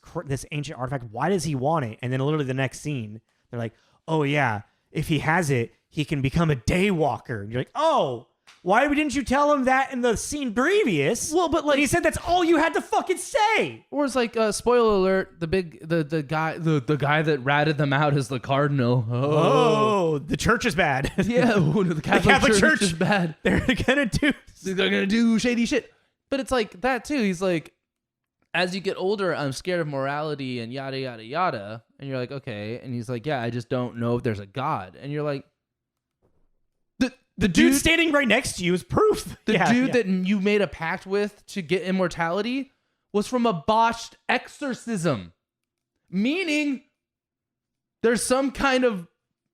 ancient artifact. Why does he want it? And then literally the next scene, they're like, oh yeah, if he has it, he can become a daywalker. And you're like, oh, why didn't you tell him that in the scene previous? Well, but like and he said that's all you had to fucking say. Or it's like, spoiler alert, the guy that ratted them out is the cardinal. Oh, the church is bad. Yeah, the Catholic Church is bad. They're gonna do shady shit. But it's like that too. He's like, as you get older, I'm scared of morality and yada, yada, yada. And you're like, okay. And he's like, yeah, I just don't know if there's a God. And you're like, the dude standing right next to you is proof. That you made a pact with to get immortality was from a botched exorcism. Meaning there's some kind of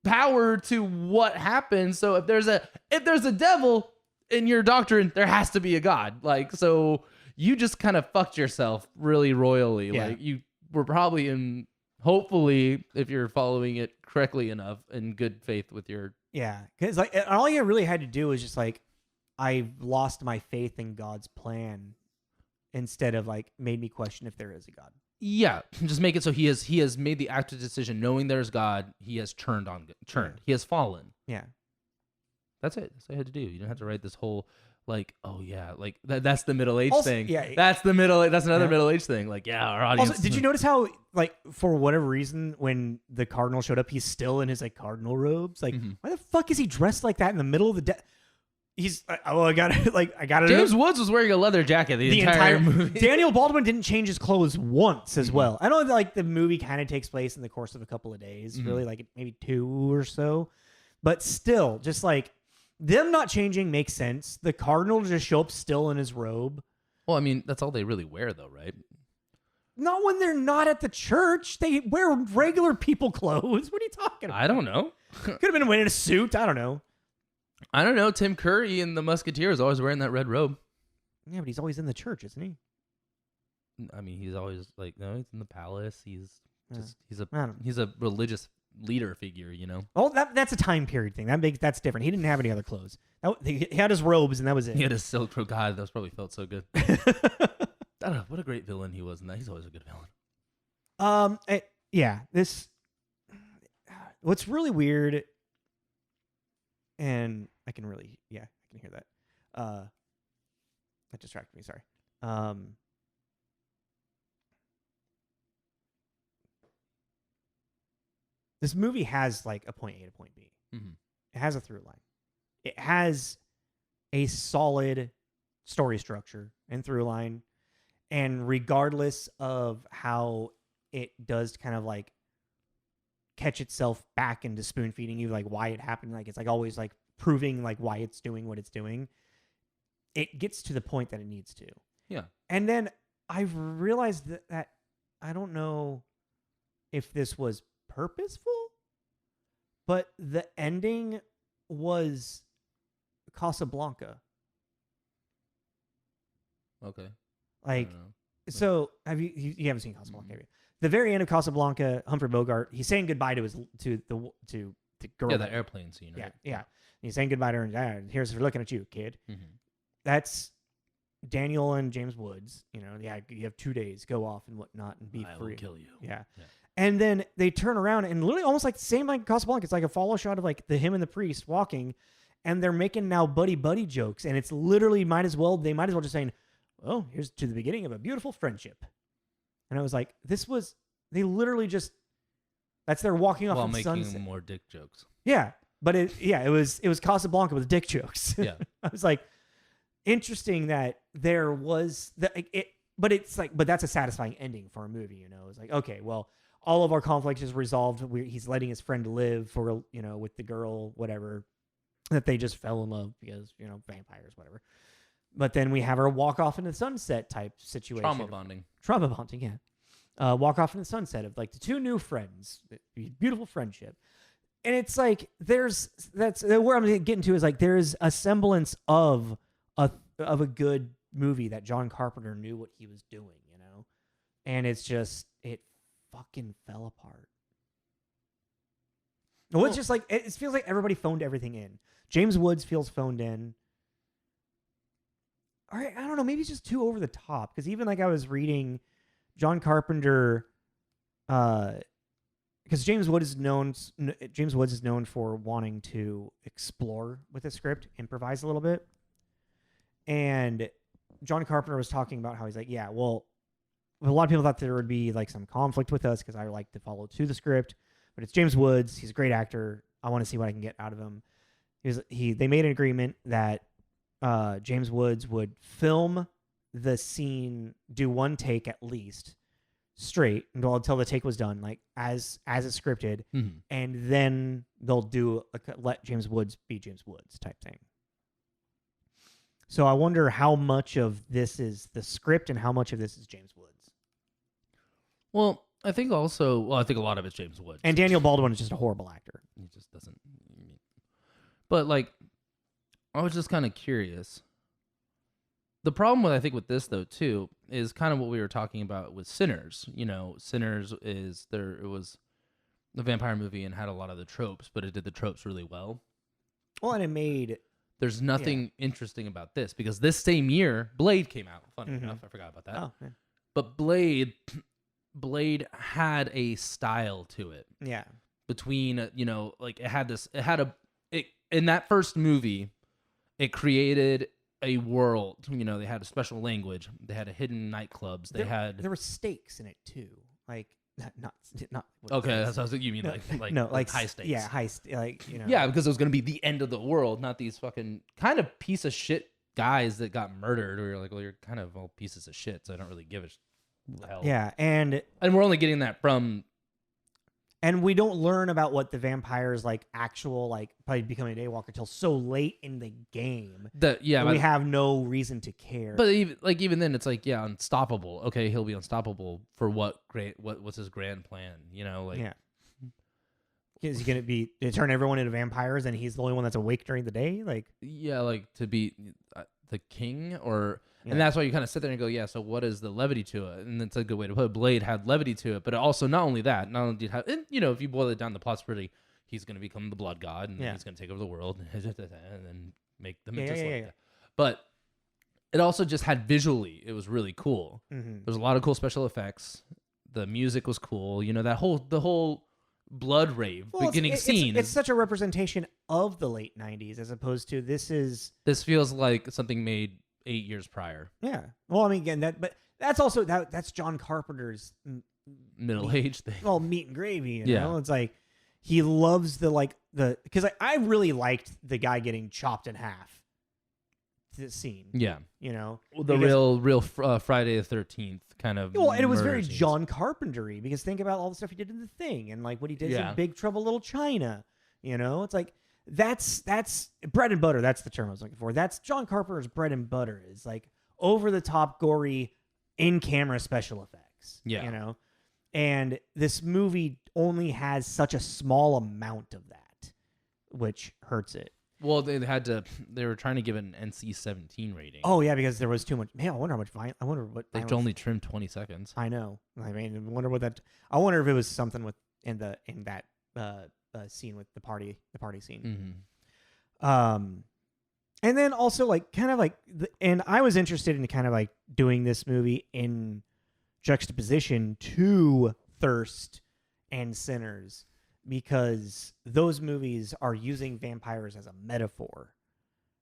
power to what happens. So if there's a devil in your doctrine, there has to be a God. Like, so you just kind of fucked yourself really royally. Yeah. Like you were probably hopefully, if you're following it correctly enough, in good faith with your. Yeah. Cause like all you really had to do was just like, I lost my faith in God's plan instead of like made me question if there is a God. Yeah. Just make it so he has made the active decision knowing there's God. He has turned. He has fallen. Yeah. That's it. That's what I had to do. You don't have to write this whole like, oh yeah, like that's the middle age thing. Yeah, that's another middle age thing. Like, yeah, our audience. Also, did you notice how like for whatever reason when the cardinal showed up, he's still in his like cardinal robes? Like, why the fuck is he dressed like that in the middle of the day? He's I got it. James Woods was wearing a leather jacket the entire movie. Daniel Baldwin didn't change his clothes once as well. I know that like the movie kind of takes place in the course of a couple of days, really like maybe 2 or so, but still, just like. Them not changing makes sense. The cardinal just show up still in his robe. Well, I mean, that's all they really wear, though, right? Not when they're not at the church. They wear regular people clothes. What are you talking about? I don't know. Could have been wearing a suit. I don't know. Tim Curry in The Musketeer is always wearing that red robe. Yeah, but he's always in the church, isn't he? I mean, he's always like, no, he's in the palace. He's a religious leader figure, you know. Oh, that's a time period thing. That's different. He didn't have any other clothes. He had his robes, and that was it. He had his silk robe. God, those probably felt so good. I don't know. What a great villain he was in that. He's always a good villain. What's really weird, and I can hear that. That distracted me. Sorry. This movie has like a point A to point B. Mm-hmm. It has a through line. It has a solid story structure and through line. And regardless of how it does kind of like catch itself back into spoon feeding you, like why it happened, like it's like always like proving like why it's doing what it's doing, it gets to the point that it needs to. Yeah. And then I've realized that I don't know if this was purposeful, but the ending was Casablanca. Okay. Like, so have you haven't seen Casablanca, have you? The very end of Casablanca, Humphrey Bogart, he's saying goodbye to the girl. Yeah, the airplane scene, right? Yeah. He's saying goodbye to her, and here's her looking at you, kid. That's Daniel and James Woods. You have 2 days, go off and whatnot, and be free. I will kill you. Yeah. And then they turn around and literally almost like the same like Casablanca. It's like a follow shot of like him and the priest walking, and they're making now buddy jokes, and it's literally they might as well just saying, "Oh, here's to the beginning of a beautiful friendship." And I was like, they literally just, that's their walking off while the making sunset. more dick jokes. Yeah, but it was Casablanca with dick jokes. Yeah. I was like, interesting that there was but that's a satisfying ending for a movie. It's like, okay, well, all of our conflict is resolved. He's letting his friend live for, with the girl, whatever, that they just fell in love because, vampires, whatever. But then we have her walk off into the sunset type situation. Trauma bonding, yeah. Walk off into the sunset of like the two new friends, beautiful friendship. And it's like, that's where I'm getting to is like, there's a semblance of a good movie that John Carpenter knew what he was doing, and it's just, it fucking fell apart. Well, it's just like, it feels like everybody phoned everything in. James Woods feels phoned in. All right, I don't know, maybe it's just too over the top, because even like I was reading John Carpenter, because James Woods is known for wanting to explore with the script, improvise a little bit. And John Carpenter was talking about how he's like, yeah, well, a lot of people thought there would be like some conflict with us because I like to follow to the script, but it's James Woods. He's a great actor. I want to see what I can get out of him. They made an agreement that James Woods would film the scene, do one take at least straight until the take was done, like as it's scripted, and then they'll let James Woods be James Woods type thing. So I wonder how much of this is the script and how much of this is James Woods. Well, I think a lot of it's James Woods. And Daniel Baldwin is just a horrible actor. He just doesn't. But like, I was just kind of curious. The problem with this though too is kind of what we were talking about with Sinners. Sinners it was a vampire movie and had a lot of the tropes, but it did the tropes really well. Well, and it made. There's nothing interesting about this because this same year, Blade came out. Funny enough, I forgot about that. Oh, yeah. But Blade had a style to it. Yeah. Between, in that first movie, it created a world. They had a special language. They had a hidden nightclubs. There were stakes in it too. Like, not. Okay, that's what you mean. Like high stakes. Yeah, Yeah, because it was gonna be the end of the world, not these fucking kind of piece of shit guys that got murdered. Or you're like, well, you're kind of all pieces of shit, so I don't really give a hell. Yeah, and we're only getting that from. And we don't learn about what the vampires probably becoming a daywalker till so late in the game. We have no reason to care. But even then, it's like, yeah, unstoppable. Okay, he'll be unstoppable for what's his grand plan? Yeah. Is he gonna turn everyone into vampires, and he's the only one that's awake during the day? To be the king or. Yeah. And that's why you kind of sit there and go, yeah, so what is the levity to it? And that's a good way to put it. Blade had levity to it, but also not only did it have, if you boil it down, the plot's really, he's going to become the blood god, and he's going to take over the world, and then make them just like that. But it also just had visually, it was really cool. Mm-hmm. There's a lot of cool special effects. The music was cool. The whole blood rave beginning scene. It's such a representation of the late 90s as opposed to this feels like something made 8 years prior. Yeah. Well, I mean, again, that's also that's John Carpenter's middle age thing. Well, meat and gravy. You know? It's like he loves because I really liked the guy getting chopped in half. The scene. Yeah. The real Friday the 13th kind of. Well, and it was very John Carpenter-y because think about all the stuff he did in The Thing and like what he did in Big Trouble Little China. It's like. That's bread and butter. That's the term I was looking for. That's John Carpenter's bread and butter is like over the top, gory, in camera special effects. Yeah. And this movie only has such a small amount of that, which hurts it. Well, they were trying to give it an NC-17 rating. Oh yeah, because there was too much. Man, I wonder how much violence. I wonder what they only trimmed 20 seconds. I know. I mean, I wonder what that. I wonder if it was something with in that scene with the party scene. Mm-hmm. And then also like kind of like, and I was interested in kind of like doing this movie in juxtaposition to Thirst and Sinners, because those movies are using vampires as a metaphor.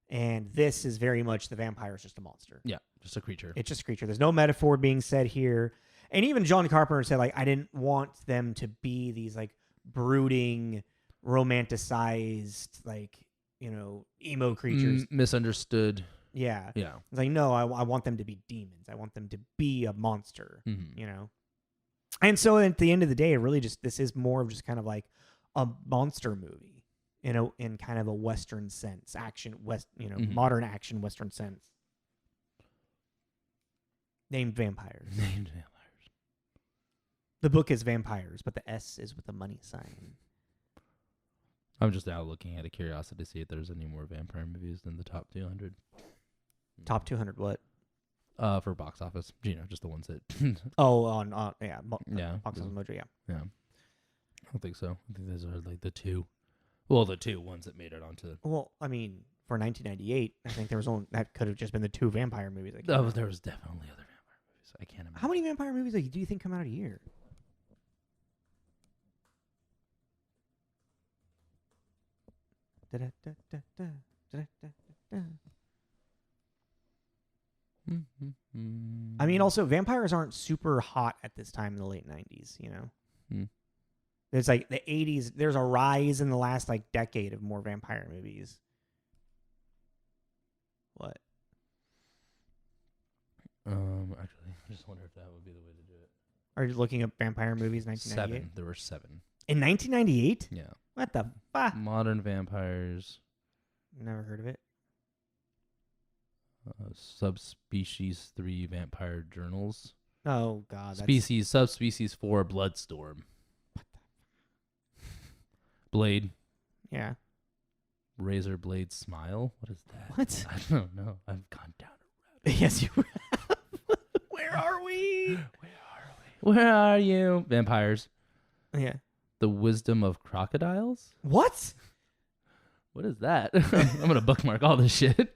And this is very much the vampire is just a monster. Yeah, just a creature. It's just a creature. There's no metaphor being said here. And even John Carpenter said, like, I didn't want them to be these, like, brooding, romanticized, like, you know, emo creatures. Misunderstood. Yeah. Yeah. It's like, no, I want them to be demons. I want them to be a monster, you know? And so at the end of the day, it really just, this is more of just kind of like a monster movie in kind of a Western sense, modern action Western sense. Named vampires. The book is vampires, but the S is with a money sign. I'm just now looking at a curiosity to see if there's any more vampire movies than the top 200. Top 200 what? For box office, just the ones that. Yeah, Box Office Mojo, yeah. Yeah, I don't think so. I think those are like the two. Well, the two ones that made it onto. Well, I mean, for 1998, I think there was only that could have just been the two vampire movies. Oh, there was definitely other vampire movies. I can't imagine. How many vampire movies do you think come out a year? I mean, also, vampires aren't super hot at this time in the late 90s, you know? There's like the 80s, there's a rise in the last like decade of more vampire movies. What? Actually, I just wonder if that would be the way to do it. Are you looking up vampire movies 1998? 7. There were 7. In 1998? Yeah. What the fuck? Modern vampires. Never heard of it. Subspecies 3 vampire journals. Oh, God. Subspecies 4 bloodstorm. What the? Blade. Yeah. Razor blade smile. What is that? What? I don't know. I've gone down a road. Yes, you have. Where are we? Where are you? Vampires. Yeah. The wisdom of crocodiles? What? What is that? I'm going to bookmark all this shit.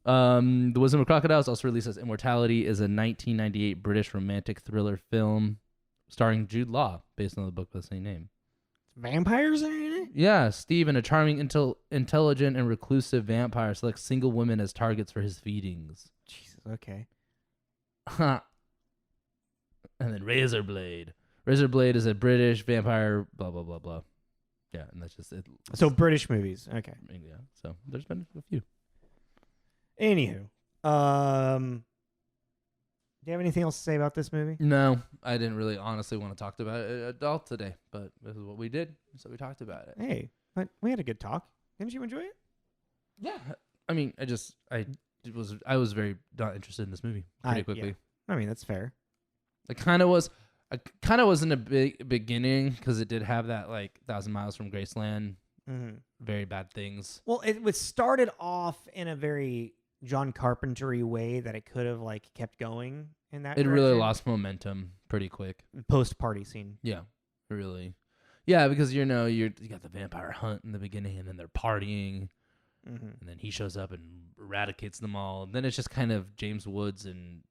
The Wisdom of Crocodiles, also released as Immortality, is a 1998 British romantic thriller film starring Jude Law, based on the book of the same name. Vampires are in it? Yeah, Steven, a charming, intelligent, and reclusive vampire, selects single women as targets for his feedings. Jesus, okay. And then Razorblade. Razorblade is a British vampire, blah, blah, blah, blah. Yeah, and that's just it. So British movies. Okay. Yeah, so there's been a few. Anywho, do you have anything else to say about this movie? No, I didn't really honestly want to talk about it at all today, but this is what we did, so we talked about it. Hey, but we had a good talk. Didn't you enjoy it? Yeah. I mean, I was very not interested in this movie pretty quickly. Yeah. I mean, that's fair. I kind of was in the beginning because it did have that like 1,000 Miles from Graceland, very bad things. Well, it was started off in a very John Carpenter-y way that it could have like kept going in that. It really lost momentum pretty quick. Post-party scene. Yeah, really. Yeah, because you got the vampire hunt in the beginning, and then they're partying, and then he shows up and eradicates them all. And then it's just kind of James Woods and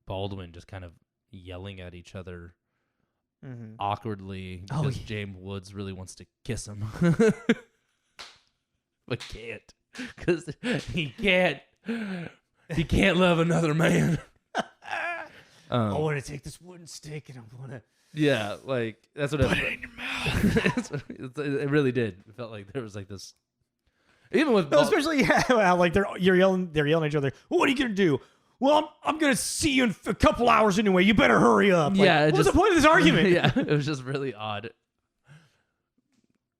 Baldwin just kind of yelling at each other awkwardly because James Woods really wants to kiss him, but can't because he can't love another man. I want to take this wooden stick and I want to. Yeah, like that's what put it in your mouth. It really did. It felt like there was like this, even with especially like they're yelling at each other. Well, what are you gonna do? Well, I'm gonna see you in a couple hours anyway. You better hurry up. Like, yeah, what's the point of this argument? Yeah, it was just really odd.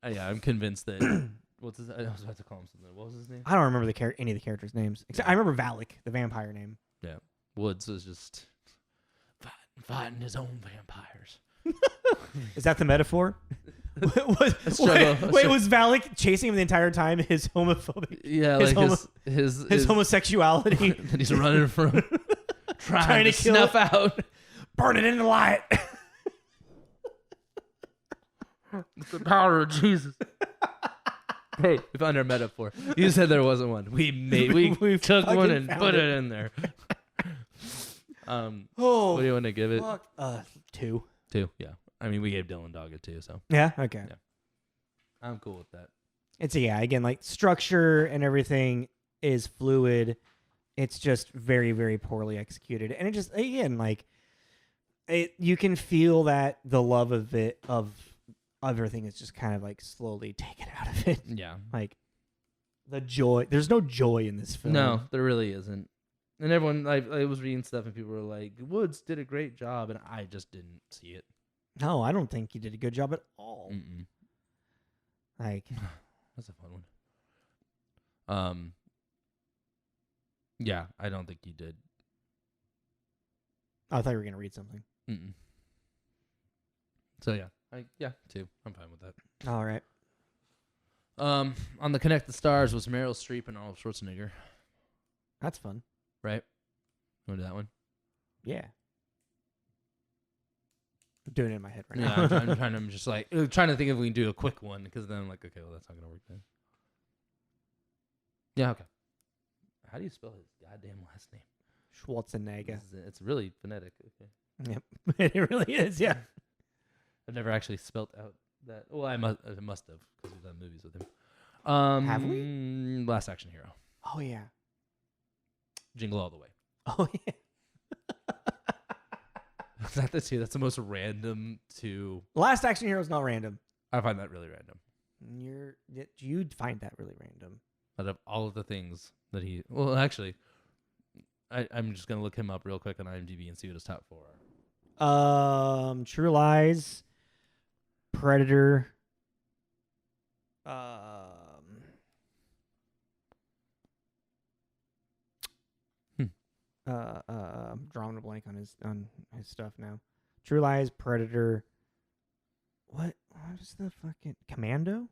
Yeah, I'm convinced that. I was about to call him something. What was his name? I don't remember any of the characters' names. Except I remember Valak, the vampire name. Yeah, Woods was just fighting his own vampires. Is that the metaphor? Wait, was Valak chasing him the entire time? His homophobic. Yeah, his like his homosexuality. That he's running from, trying to snuff out, burn it in the light. It's the power of Jesus. Hey, we found our metaphor. You said there wasn't one. We took one and put it in there. What do you want to give it? 2. 2, yeah. I mean, we gave Dylan Dog a 2, so. Yeah, okay. Yeah. I'm cool with that. It's, again, like, structure and everything is fluid. It's just very, very poorly executed. And it just, again, like, you can feel that the love of everything is just kind of, like, slowly taken out of it. Yeah. Like, the joy. There's no joy in this film. No, there really isn't. And everyone, I was reading stuff and people were like, Woods did a great job, and I just didn't see it. No, I don't think he did a good job at all. Mm-mm. Like, that's a fun one. Yeah, I don't think he did. I thought you were gonna read something. Mm-mm. So yeah, 2. I'm fine with that. All right. On the Connect the Stars was Meryl Streep and Arnold Schwarzenegger. That's fun. Right? You want to do that one? Yeah. I'm doing it in my head right Yeah, now. I'm just like trying to think if we can do a quick one, because then I'm like, okay, well, that's not gonna work then. Yeah, okay. How do you spell his goddamn last name? Schwarzenegger. It's really phonetic. Okay. Yep. It really is. Yeah. I've never actually spelt out that. Well, I must have, because we've done movies with him. Have we? Last Action Hero. Oh yeah. Jingle All the Way. Oh yeah. Is that the 2? That's the most random 2. Last Action Hero is not random. I find that really random. You'd find that really random. Out of all of the things that he... Well, actually, I'm just going to look him up real quick on IMDb and see what his top 4 are. True Lies, Predator, I'm drawing a blank on his stuff now. True Lies, Predator. What is the fucking Commando?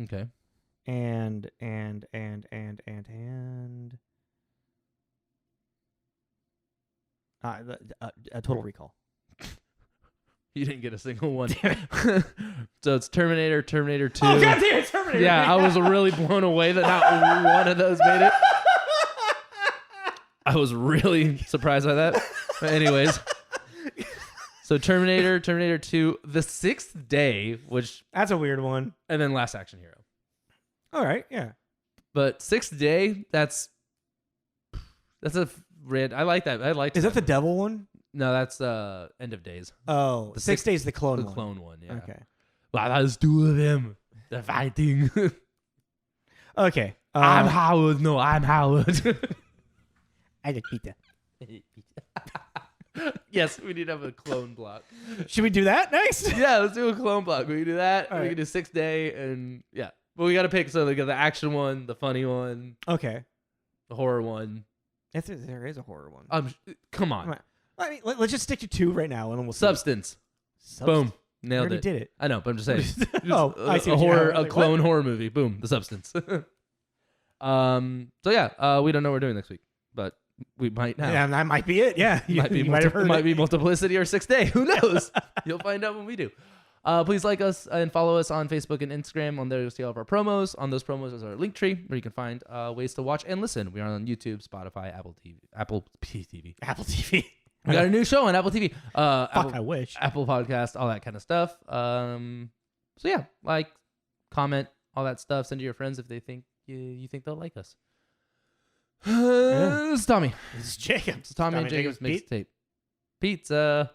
Okay. And a Total Recall. You didn't get a single one. So it's Terminator 2. Oh, God damn it, Terminator. Yeah, I was really blown away that not one of those made it. I was really surprised by that. But anyways. So Terminator 2, The Sixth Day, which... That's a weird one. And then Last Action Hero. All right, yeah. But Sixth Day, that's a red... I like that. Is that the devil one? No, that's End of Days. Oh, the 6 Days, the clone one. The clone one, yeah. Okay. Wow, there's 2 of them. They're fighting. Okay. I'm Howard. No, I'm Howard. I like pizza. Yes, we need to have a clone block. Should we do that next? Yeah, let's do a clone block. We can do that. All we right. can do 6 Day, and yeah. But we got to pick. So we got the action one, the funny one, Okay. the horror one. If there is a horror one. Come on. I mean, let's just stick to 2 right now, and then we'll see. Substance. Boom. We Nailed already it. did it. I know, but I'm just saying. I see a what you horror, mean. I was a like, clone what? horror movie. Boom. The Substance. So yeah, we don't know what we're doing next week, but we might now. Yeah, and that might be it. Yeah, It might be Multiplicity or 6 Day. Who knows? You'll find out when we do. Please like us and follow us on Facebook and Instagram. On there, you'll see all of our promos. On those promos is our link tree where you can find ways to watch and listen. We are on YouTube, Spotify, Apple TV. We got a new show on Apple TV. I wish. Apple Podcast, all that kind of stuff. So yeah, like, comment, all that stuff. Send to your friends if they think you think they'll like us. This is Tommy. This is Jacob. It's Tommy and Jacob's mixtape. Pizza.